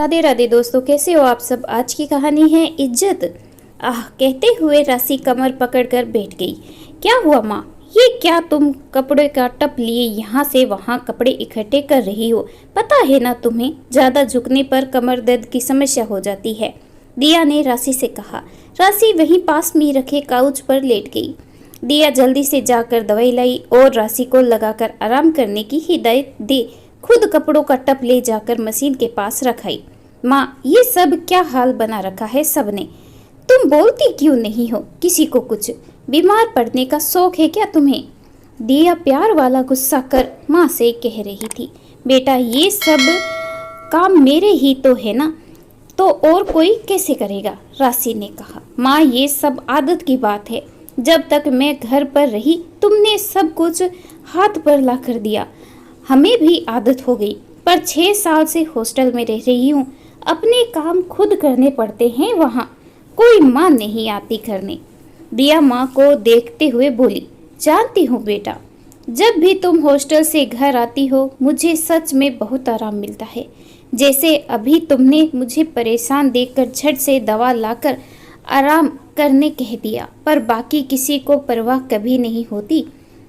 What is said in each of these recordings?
राधे राधे दोस्तों, कैसे हो आप सब। आज की कहानी है इज्जत। कहते हुए राशि कमर पकड़कर बैठ गई। क्या हुआ माँ, ये क्या तुम कपड़े का टप लिए यहाँ से वहाँ कपड़े इकट्ठे कर रही हो। पता है ना तुम्हें, ज्यादा झुकने पर कमर दर्द की समस्या हो जाती है। दिया ने राशि से कहा। राशि वहीं पास में रखे काउच पर लेट गई। दिया जल्दी से जाकर दवाई लाई और राशि को लगाकर आराम करने की हिदायत दे खुद कपड़ों का टप ले जाकर मशीन के पास रखाई। माँ, ये सब क्या हाल बना रखा है सबने। तुम बोलती क्यों नहीं हो, किसी को कुछ बीमार पड़ने का शौक है क्या तुम्हें। दिया प्यार वाला गुस्सा कर माँ से कह रही थी। बेटा, ये सब काम मेरे ही तो है ना, तो और कोई कैसे करेगा। राशि ने कहा। माँ, ये सब आदत की बात है। जब तक मैं घर पर रही तुमने सब कुछ हाथ पर ला कर दिया, हमें भी आदत हो गई। पर 6 साल से हॉस्टल में रह रही हूँ, अपने काम खुद करने पड़ते हैं। वहाँ कोई माँ नहीं आती करने। दिया माँ को देखते हुए बोली। जानती हूँ बेटा, जब भी तुम हॉस्टल से घर आती हो मुझे सच में बहुत आराम मिलता है। जैसे अभी तुमने मुझे परेशान देखकर झट से दवा लाकर आराम करने कह दिया, पर बाकी किसी को परवाह कभी नहीं होती।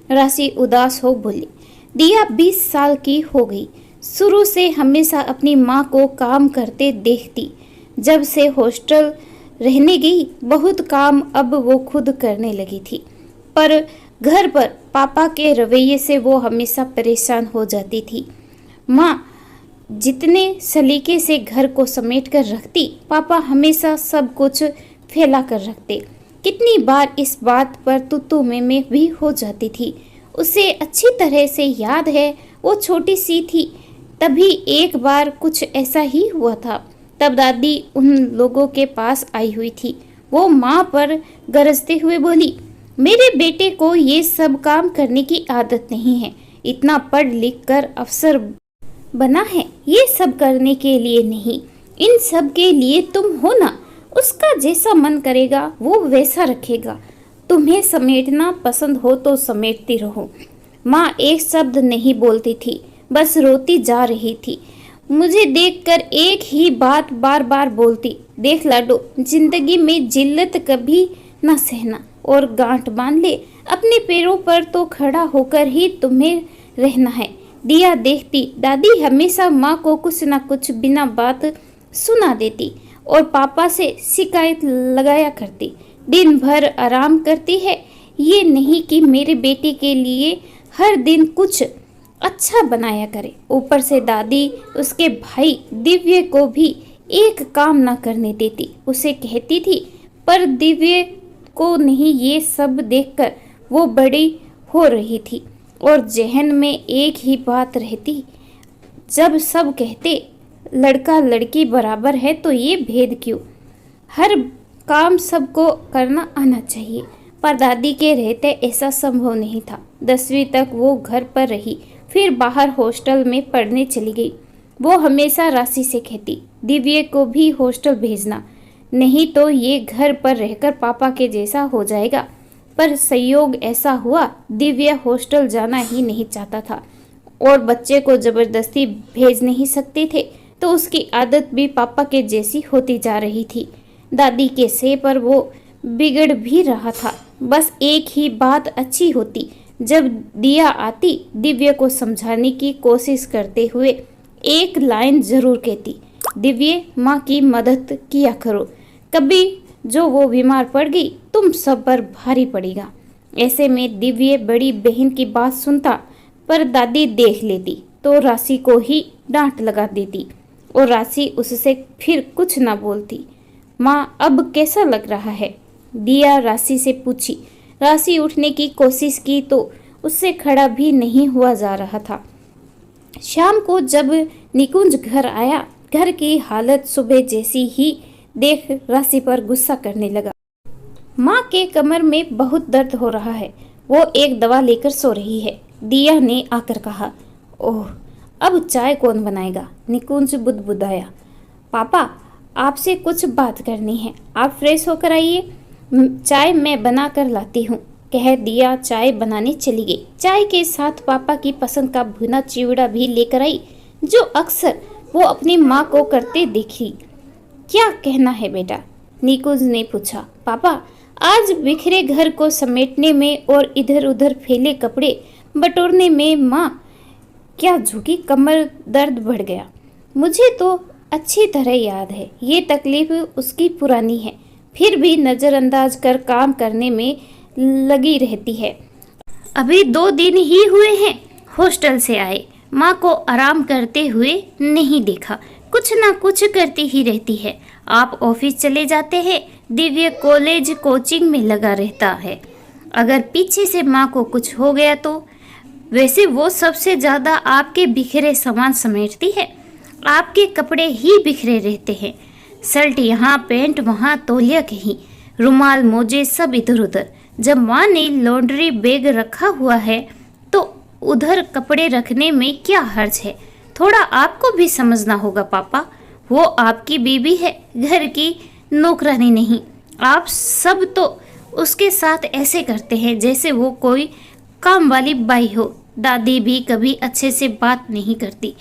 राशि उदास हो बोली। दिया 20 साल की हो गई, शुरू से हमेशा अपनी माँ को काम करते देखती। जब से हॉस्टल रहने गई बहुत काम अब वो खुद करने लगी थी, पर घर पर पापा के रवैये से वो हमेशा परेशान हो जाती थी। माँ जितने सलीके से घर को समेट कर रखती, पापा हमेशा सब कुछ फैला कर रखते। कितनी बार इस बात पर तू मैं भी हो जाती थी। उसे अच्छी तरह से याद है, वो छोटी सी थी तभी एक बार कुछ ऐसा ही हुआ था। तब दादी उन लोगों के पास आई हुई थी। वो माँ पर गरजते हुए बोली, मेरे बेटे को ये सब काम करने की आदत नहीं है। इतना पढ़ लिख कर अफसर बना है, ये सब करने के लिए नहीं, इन सब के लिए तुम हो ना। उसका जैसा मन करेगा वो वैसा रखेगा। तुम्हें समेटना पसंद हो तो समेटती रहो। माँ एक शब्द नहीं बोलती थी, बस रोती जा रही थी। मुझे देखकर एक ही बात बार बार बोलती, देख लाडो, जिंदगी में जिल्लत कभी न सहना और गांठ बांध ले। अपने पैरों पर तो खड़ा होकर ही तुम्हें रहना है। दिया देखती, दादी हमेशा माँ को कुछ न कुछ बिना बात सुना देती और पापा से शिकायत लगाया करती। दिन भर आराम करती है, ये नहीं कि मेरे बेटे के लिए हर दिन कुछ अच्छा बनाया करे। ऊपर से दादी उसके भाई दिव्य को भी एक काम ना करने देती। उसे कहती थी, पर दिव्य को नहीं। ये सब देखकर वो बड़ी हो रही थी और जहन में एक ही बात रहती, जब सब कहते लड़का लड़की बराबर है तो ये भेद क्यों। हर काम सबको करना आना चाहिए, पर दादी के रहते ऐसा संभव नहीं था। 10वीं तक वो घर पर रही, फिर बाहर हॉस्टल में पढ़ने चली गई। वो हमेशा राशि से कहती, दिव्य को भी हॉस्टल भेजना, नहीं तो ये घर पर रहकर पापा के जैसा हो जाएगा। पर संयोग ऐसा हुआ, दिव्य हॉस्टल जाना ही नहीं चाहता था और बच्चे को जबरदस्ती भेज नहीं सकते थे, तो उसकी आदत भी पापा के जैसी होती जा रही थी। दादी के से पर वो बिगड़ भी रहा था। बस एक ही बात अच्छी होती, जब दिया आती दिव्य को समझाने की कोशिश करते हुए एक लाइन जरूर कहती, दिव्य माँ की मदद किया करो, कभी जो वो बीमार पड़ गई तुम सब पर भारी पड़ेगा। ऐसे में दिव्य बड़ी बहन की बात सुनता, पर दादी देख लेती तो राशि को ही डांट लगा देती और राशि उससे फिर कुछ ना बोलती। माँ अब कैसा लग रहा है, दिया राशि से पूछी। राशि उठने की कोशिश की तो उससे खड़ा भी नहीं हुआ जा रहा था। शाम को जब निकुंज घर आया, घर की हालत सुबह जैसी ही देख राशि पर गुस्सा करने लगा। माँ के कमर में बहुत दर्द हो रहा है, वो एक दवा लेकर सो रही है। दिया ने आकर कहा। ओह, अब चाय कौन बनाएगा। निकुंज बुदबुदाया। पापा आपसे कुछ बात करनी है, आप फ्रेश होकर आइए, चाय मैं बना कर लाती हूँ, कह दिया चाय बनाने चली गई। चाय के साथ पापा की पसंद का भुना चिवड़ा भी लेकर आई, जो अक्सर वो अपनी माँ को करते देखी। क्या कहना है बेटा? निकुंज ने पूछा। पापा, आज बिखरे घर को समेटने में और इधर उधर फैले कपड़े बटोरने में माँ क्या झुकी, कमर दर्द बढ़ गया। मुझे तो अच्छी तरह याद है, ये तकलीफ उसकी पुरानी है, फिर भी नज़रअंदाज कर काम करने में लगी रहती है। अभी 2 दिन ही हुए हैं हॉस्टल से आए, माँ को आराम करते हुए नहीं देखा, कुछ ना कुछ करती ही रहती है। आप ऑफिस चले जाते हैं, दिव्य कॉलेज कोचिंग में लगा रहता है। अगर पीछे से माँ को कुछ हो गया तो वैसे वो सबसे ज़्यादा आपके बिखरे सामान समेटती है। आपके कपड़े ही बिखरे रहते हैं, शर्ट यहाँ, पैंट वहाँ, तौलिया कहीं, रुमाल मोजे सब इधर उधर। जब माँ ने लॉन्ड्री बैग रखा हुआ है तो उधर कपड़े रखने में क्या हर्ज है? थोड़ा आपको भी समझना होगा पापा। वो आपकी बीवी है, घर की नौकरानी नहीं। आप सब तो उसके साथ ऐसे करते हैं जैसे वो कोई काम वाली बाई हो। दादी भी कभी अच्छे से बात नहीं करती।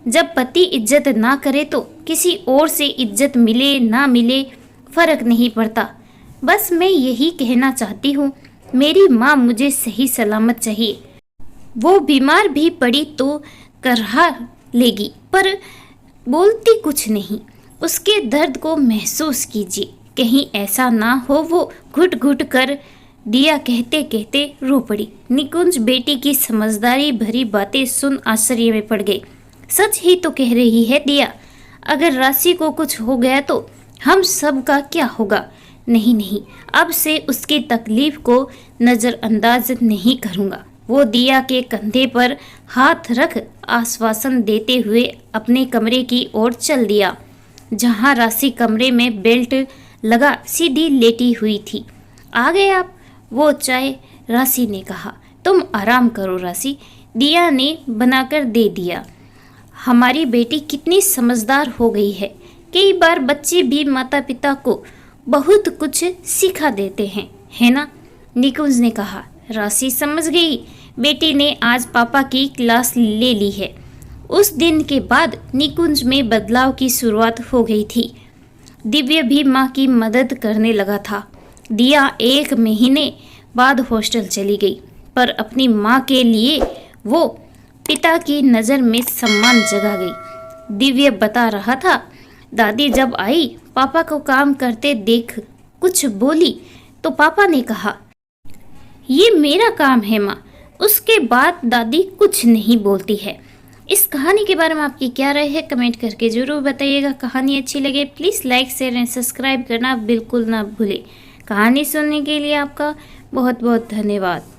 जब पति इज्जत ना करे तो किसी और से इज्जत मिले ना मिले फर्क नहीं पड़ता। बस मैं यही कहना चाहती हूँ, मेरी माँ मुझे सही सलामत चाहिए। वो बीमार भी पड़ी तो करहा लेगी, पर बोलती कुछ नहीं। उसके दर्द को महसूस कीजिए, कहीं ऐसा ना हो वो घुट घुट कर दिया कहते कहते रो पड़ी। निकुंज बेटी की समझदारी भरी बातें सुन आश्चर्य में पड़ गई। सच ही तो कह रही है दिया, अगर राशि को कुछ हो गया तो हम सब का क्या होगा? नहीं नहीं, अब से उसकी तकलीफ को नज़रअंदाज नहीं करूँगा। वो दिया के कंधे पर हाथ रख आश्वासन देते हुए अपने कमरे की ओर चल दिया, जहाँ राशि कमरे में बेल्ट लगा सीधी लेटी हुई थी। आ गए आप? वो चाय राशि ने कहा। तुम आराम करो राशि, दिया ने बनाकर दे दिया। हमारी बेटी कितनी समझदार हो गई है। कई बार बच्चे भी माता पिता को बहुत कुछ सिखा देते हैं, है ना? निकुंज ने कहा। राशि समझ गई। बेटी ने आज पापा की क्लास ले ली है। उस दिन के बाद निकुंज में बदलाव की शुरुआत हो गई थी। दिव्य भी माँ की मदद करने लगा था। दिया 1 महीने बाद हॉस्टल चली गई, पर अपनी माँ के लिए वो पिता की नज़र में सम्मान जगा गई। दिव्य बता रहा था, दादी जब आई पापा को काम करते देख कुछ बोली तो पापा ने कहा, ये मेरा काम है माँ। उसके बाद दादी कुछ नहीं बोलती है। इस कहानी के बारे में आपकी क्या राय है? कमेंट करके जरूर बताइएगा। कहानी अच्छी लगे please like share and subscribe करना बिल्कुल ना भूलें। कहानी सुनने के लिए आपका बहुत बहुत धन्यवाद।